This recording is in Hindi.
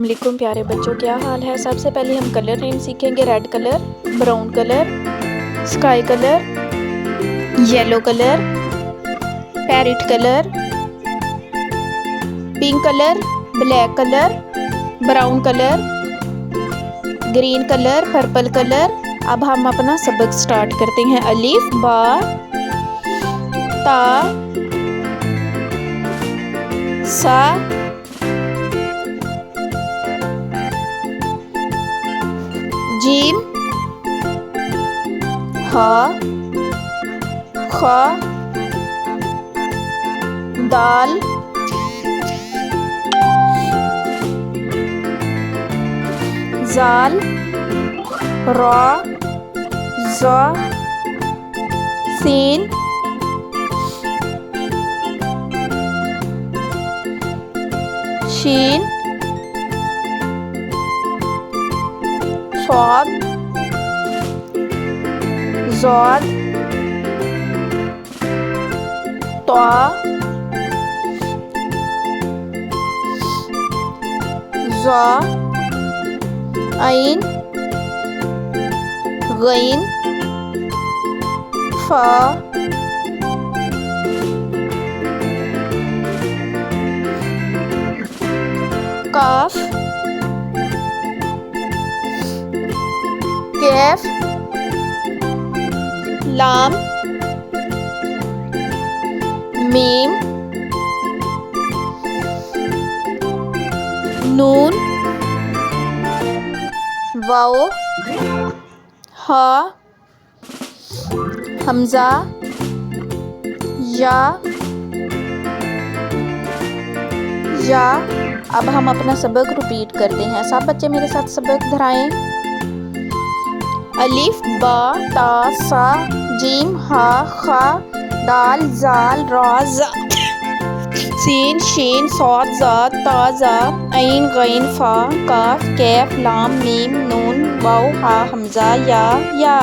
वालेकुम प्यारे बच्चों, क्या हाल है। सबसे पहले हम कलर नेम सीखेंगे। Red colour, brown colour, sky colour, yellow colour, parrot colour, pink colour, black colour, brown colour, green colour, purple colour. अब हम अपना सबक स्टार्ट करते हैं। अलिफ बा ता सा जीम हा खा दाल जाल रा जा सीन शीन स्वाद ज़ाद त्वा ज़ा ऐन गैन फा काफ कैफ लाम मीम नून वाओ हा हमजा या। अब हम अपना सबक रिपीट करते हैं। सब बच्चे मेरे साथ सबक दोहराएं। अलिफ बा ता सा जीम हा खा दाल जाल रा जा सीन शीन सौद ज़ाद ता ज़ा ऐन गैन फा काफ कैफ लाम मीम नून वाव हा हमजा या।